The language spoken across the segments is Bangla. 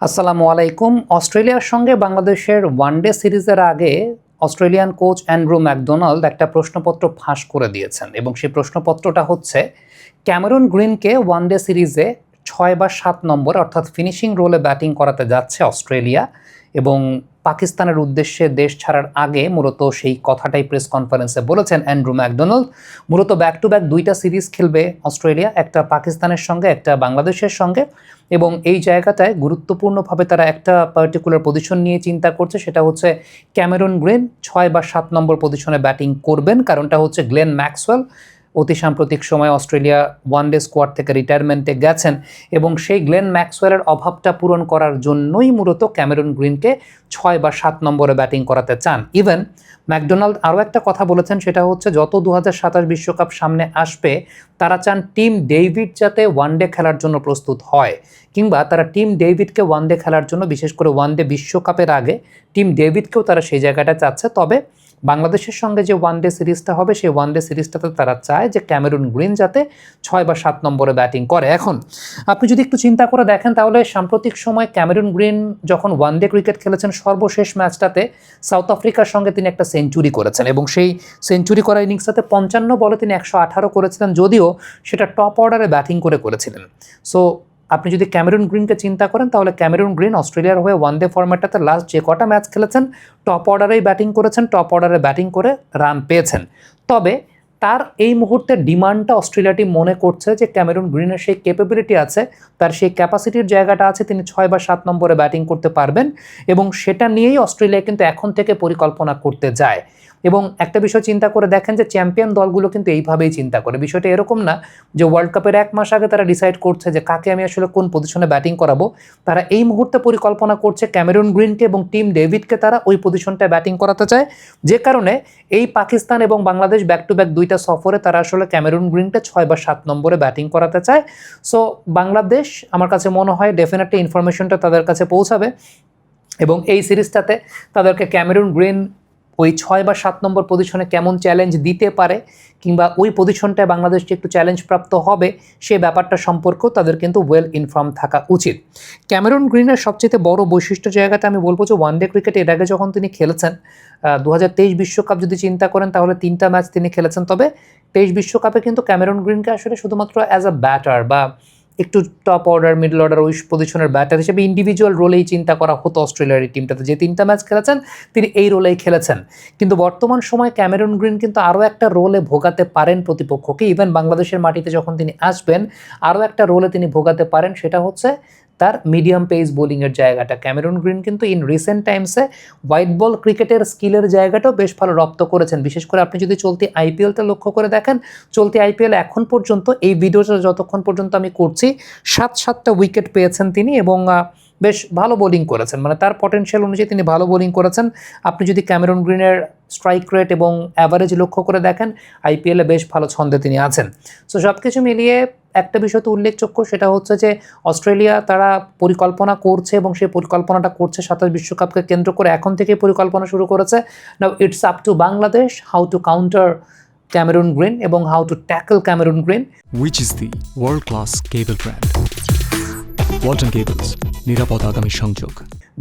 আসসালামু আলাইকুম। অস্ট্রেলিয়ার সঙ্গে বাংলাদেশের ওয়ানডে সিরিজের আগে অস্ট্রেলিয়ান কোচ অ্যান্ড্রু ম্যাকডোনাল্ড একটা প্রশ্নপত্র ফাঁস করে দিয়েছেন এবং সেই প্রশ্নপত্রটা হচ্ছে ক্যামেরন গ্রিনকে ওয়ানডে সিরিজে ৬ বা ৭ নম্বর অর্থাৎ ফিনিশিং রোলে ব্যাটিং করাতে যাচ্ছে অস্ট্রেলিয়া এবং পাকিস্তানের উদ্দেশ্যে দেশ ছাড়ার আগে মূলত সেই কথাটাই প্রেস কনফারেন্সে বলেছেন অ্যান্ড্রু ম্যাকডোনাল্ড। মূলত ব্যাক টু ব্যাক দুইটা সিরিজ খেলবে অস্ট্রেলিয়া, একটা পাকিস্তানের সঙ্গে একটা বাংলাদেশের সঙ্গে, এবং এই জায়গাটায় গুরুত্বপূর্ণভাবে তারা একটা পার্টিকুলার পজিশন নিয়ে চিন্তা করছে, সেটা হচ্ছে ক্যামেরন গ্রিন ৬ বা ৭ নম্বর পজিশনে ব্যাটিং করবেন। কারণটা হচ্ছে গ্লেন ম্যাক্সওয়েল অতি সাম্প্রতিক সময় অস্ট্রেলিয়া ওয়ানডে স্কোয়াড থেকে রিটায়ারমেন্টে গেছেন এবং সেই গ্লেন ম্যাক্সওয়েলের অভাবটা পূরণ করার জন্যই মূলত ক্যামেরন গ্রিনকে ৬ বা ৭ নম্বরে ব্যাটিং করাতে চান। ইভেন ম্যাকডোনাল্ড আরও একটা কথা বলেছেন, সেটা হচ্ছে যত ২০২৭ বিশ্বকাপ সামনে আসবে তারা চান টিম ডেভিড যাতে ওয়ানডে খেলার জন্য প্রস্তুত হয়, কিংবা তারা টিম ডেভিডকে ওয়ানডে খেলার জন্য, বিশেষ করে ওয়ানডে বিশ্বকাপের আগে টিম ডেভিডকেও তারা সেই জায়গাটা চাচ্ছে। তবে বাংলাদেশের সঙ্গে যে ওয়ানডে সিরিজটা হবে সেই ওয়ানডে সিরিজটাতে তারা চায় যে ক্যামেরন গ্রিন যাতে ৬ বা ৭ নম্বরে ব্যাটিং করে। এখন আপনি যদি একটু চিন্তা করে দেখেন তাহলে সাম্প্রতিক সময় ক্যামেরন গ্রিন যখন ওয়ানডে ক্রিকেট খেলেছেন সর্বশেষ ম্যাচটাতে সাউথ আফ্রিকার সঙ্গে তিনি একটা সেঞ্চুরি করেছেন এবং সেই সেঞ্চুরি করা ইনিংসটাতে ৫৫ বলে তিনি ১১৮ করেছিলেন, যদিও সেটা টপ অর্ডারে ব্যাটিং করেছিলেন। সো আপনি যদি ক্যামেরন গ্রিনকে চিন্তা করেন তাহলে ক্যামেরন গ্রিন অস্ট্রেলিয়ার হয়ে ওয়ানডে ফরম্যাটটাতে লাস্ট যে কটা ম্যাচ খেলেছেন টপ অর্ডারেই ব্যাটিং করেছেন, টপ অর্ডারে ব্যাটিং করে রান পেয়েছেন। তবে তার এই মুহূর্তে ডিমান্ডটা অস্ট্রেলিয়া টিম মনে করছে যে ক্যামেরন গ্রিনের সেই ক্যাপাবিলিটি আছে, তার সেই ক্যাপাসিটির জায়গাটা আছে, তিনি ৬ বা ৭ নম্বরে ব্যাটিং করতে পারবেন এবং সেটা নিয়েই অস্ট্রেলিয়া কিন্তু এখন থেকে পরিকল্পনা করতে যায়। এবং একটা বিষয় চিন্তা করে দেখেন যে চ্যাম্পিয়ন দলগুলো কিন্তু এইভাবেই চিন্তা করে। বিষয়টা এরকম না যে ওয়ার্ল্ড কাপের ১ মাস আগে তারা ডিসাইড করছে যে কাকে আমি আসলে কোন পজিশনে ব্যাটিং করাবো। তারা এই মুহূর্তে পরিকল্পনা করছে ক্যামেরন গ্রিনকে এবং টিম ডেভিডকে তারা ওই পজিশনটায় ব্যাটিং করাতে চায়, যে কারণে এই পাকিস্তান এবং বাংলাদেশ ব্যাক টু ব্যাক দুইটা সফরে তারা আসলে ক্যামেরন গ্রিনকে ৬ বা ৭ নম্বরে ব্যাটিং করাতে চায়। সো বাংলাদেশ আমার কাছে মনে হয় ডেফিনেটলি ইনফরমেশনটা তাদের কাছে পৌঁছাবে এবং এই সিরিজটাতে তাদেরকে ক্যামেরন গ্রিন ওই ৬ বা ৭ নম্বর পজিশনে কেমন চ্যালেঞ্জ দিতে পারে কিংবা ওই পজিশনটায় বাংলাদেশকে একটু চ্যালেঞ্জ প্রাপ্ত হবে সে ব্যাপারটা সম্পর্কেও তাদের কিন্তু ওয়েল ইনফর্ম থাকা উচিত। ক্যামেরন গ্রিনের সবচেয়ে বড় বৈশিষ্ট্য জায়গাটা আমি বলবো যে ওয়ানডে ক্রিকেট এর আগে যখন তিনি খেলেছেন ২০২৩ বিশ্বকাপ যদি চিন্তা করেন তাহলে ৩টা ম্যাচ তিনি খেলেছেন। তবে ২৩ বিশ্বকাপে কিন্তু ক্যামেরন গ্রিনকে আসলে শুধুমাত্র অ্যাজ আ ব্যাটার বা একটু টপ অর্ডার মিডল অর্ডার ওই পজিশনের ব্যাটার হিসেবে ইন্ডিভিজুয়াল রোলেই চিন্তা করা হতো অস্ট্রেলিয়ার এই টিমটাতে। যে 3টা ম্যাচ খেলেছেন তিনি এই রোলেই খেলেছেন, কিন্তু বর্তমান সময়ে ক্যামেরন গ্রিন কিন্তু আরও একটা রোলে ভোগাতে পারেন প্রতিপক্ষকে। ইভেন বাংলাদেশের মাটিতে যখন তিনি আসবেন আরও একটা রোলে তিনি ভোগাতে পারেন, সেটা হচ্ছে তার মিডিয়াম পেস বোলিংয়ের জায়গাটা। ক্যামেরন গ্রিন কিন্তু ইন রিসেন্ট টাইমসে হোয়াইট বল ক্রিকেটের স্কিলের জায়গাটাও বেশ ভালো রপ্ত করেছেন। বিশেষ করে আপনি যদি চলতি আইপিএলটা লক্ষ্য করে দেখেন, চলতি আইপিএল এখন পর্যন্ত এই ভিডিওটা যতক্ষণ পর্যন্ত আমি করছি 7টা উইকেট পেয়েছেন তিনি এবং বেশ ভালো বোলিং করেছেন, মানে তার পটেনশিয়াল অনুযায়ী তিনি ভালো বোলিং করেছেন। আপনি যদি ক্যামেরন গ্রিনের স্ট্রাইক রেট এবং অ্যাভারেজ লক্ষ্য করে দেখেন আইপিএলে বেশ ভালো ছন্দে তিনি আছেন। সো সব কিছু মিলিয়ে একটা বিষয় তো উল্লেখযোগ্য, সেটা হচ্ছে যে অস্ট্রেলিয়া তারা পরিকল্পনা করছে এবং সেই পরিকল্পনাটা করছে ২৭ বিশ্বকাপকে কেন্দ্র করে এখন থেকে পরিকল্পনা শুরু করেছে। Now it's up to Bangladesh how to counter Cameron Green এবং how to tackle Cameron Green. Which is the world-class cable brand? Walton Cables, নিরাপদ আগামী সংযোগ।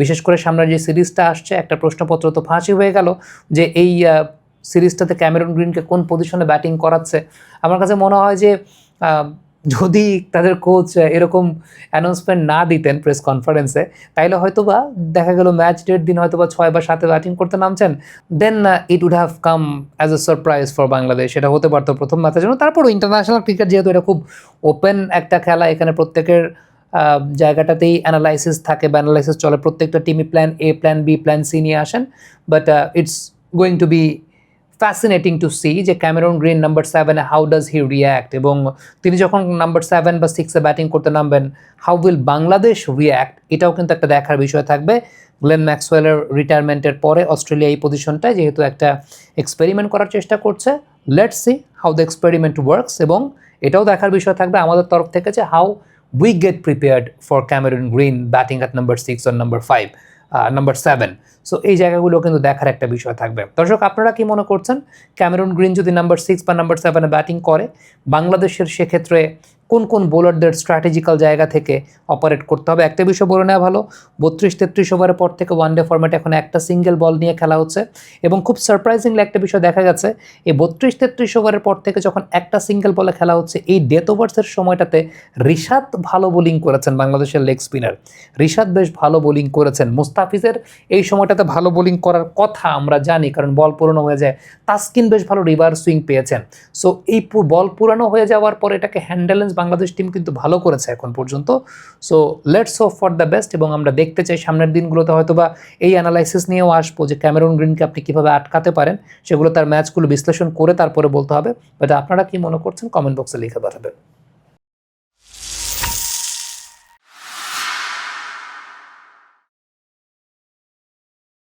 বিশেষ করে সামনের যে সিরিজটা আসছে একটা প্রশ্নপত্র তো ফাঁসি হয়ে গেল যে এই সিরিজটাতে ক্যামেরন গ্রিনকে কোন পজিশনে ব্যাটিং করাচ্ছে। আমার কাছে মনে হয় যে যদি তাদের কোচ এরকম অ্যানাউন্সমেন্ট না দিতেন প্রেস কনফারেন্সে, তাইলে হয়তো বা দেখা গেল ম্যাচ ডেট দিন হয়তো বা ৬ বা ৭ ব্যাটিং করতে নামছেন, then it would have come as a surprise for Bangladesh. সেটা হতে পারতো প্রথম ম্যাচের জন্য। তারপরও ইন্টারন্যাশনাল ক্রিকেট যেহেতু এটা খুব ওপেন একটা খেলা, এখানে প্রত্যেকের জায়গাটাতেই অ্যানালাইসিস থাকে বা অ্যানালাইসিস চলে, প্রত্যেকটা টিমই plan A plan B plan C নিয়ে আসেন। But it's going to be fascinating to see যে ক্যামেরন গ্রিন নাম্বার 7-এ হাউ ডাজ হি রিয়্যাক্ট, এবং তিনি যখন নাম্বার 7 বা 6-এ ব্যাটিং করতে নামবেন হাউ উইল বাংলাদেশ রিয়্যাক্ট, এটাও কিন্তু একটা দেখার বিষয় থাকবে। গ্লেন ম্যাক্সওয়েলের রিটায়ারমেন্টের পরে অস্ট্রেলিয়া এই পজিশনটায় যেহেতু একটা এক্সপেরিমেন্ট করার চেষ্টা করছে, let's see how the experiment works, এবং এটাও দেখার বিষয় থাকবে আমাদের তরফ থেকে যে how we get prepared for Cameron green batting at number 6 or number 5 number 7। So এই জায়গাগুলো কিন্তু দেখার একটা বিষয় থাকবে। দর্শক, আপনারা কি মনে করছেন ক্যামেরন গ্রিন যদি নাম্বার 6 বা নাম্বার 7-এ ব্যাটিং করে বাংলাদেশের সেক্ষেত্রে কোন কোন বোলারদের স্ট্র্যাটেজিক্যাল জায়গা থেকে অপারেট করতে হবে। একটা বিষয় বলে নেওয়া ভালো, 32-33 ওভারের পর থেকে ওয়ানডে ফরম্যাটে এখন একটা সিঙ্গেল বল নিয়ে খেলা হচ্ছে এবং খুব সারপ্রাইজিংলি একটা বিষয় দেখা গেছে, এই 32-33 ওভারের পর থেকে যখন একটা সিঙ্গেল বলে খেলা হচ্ছে, এই ডেথ ওভার্সের সময়টাতে রিশাদ ভালো বোলিং করেছেন, বাংলাদেশের লেগ স্পিনার রিশাদ বেশ ভালো বোলিং করেছেন। মুস্তাফিজের এই সময়টাতে ভালো বোলিং করার কথা আমরা জানি, কারণ বল পুরনো হয়ে যায়। তাসকিন বেশ ভালো রিভার্স সুইং পেয়েছেন। সো এই বল পুরানো হয়ে যাওয়ার পর এটাকে হ্যান্ডেলেন্স বাংলাদেশ টিম কিন্তু ভালো করেছে এখন পর্যন্ত। So let's hope for the best, এবং আমরা দেখতে চাই সামনের দিনগুলোতে হয়তো বা এই অ্যানালাইসিস নিয়েও আসবো যে ক্যামেরন গ্রিনকে আপনি কীভাবে আটকাতে পারেন, সেগুলো তার ম্যাচগুলো বিশ্লেষণ করে তারপরে বলতে হবে। বাট আপনারা কি মনে করছেন কমেন্ট বক্সে লিখে পাঠাবেন।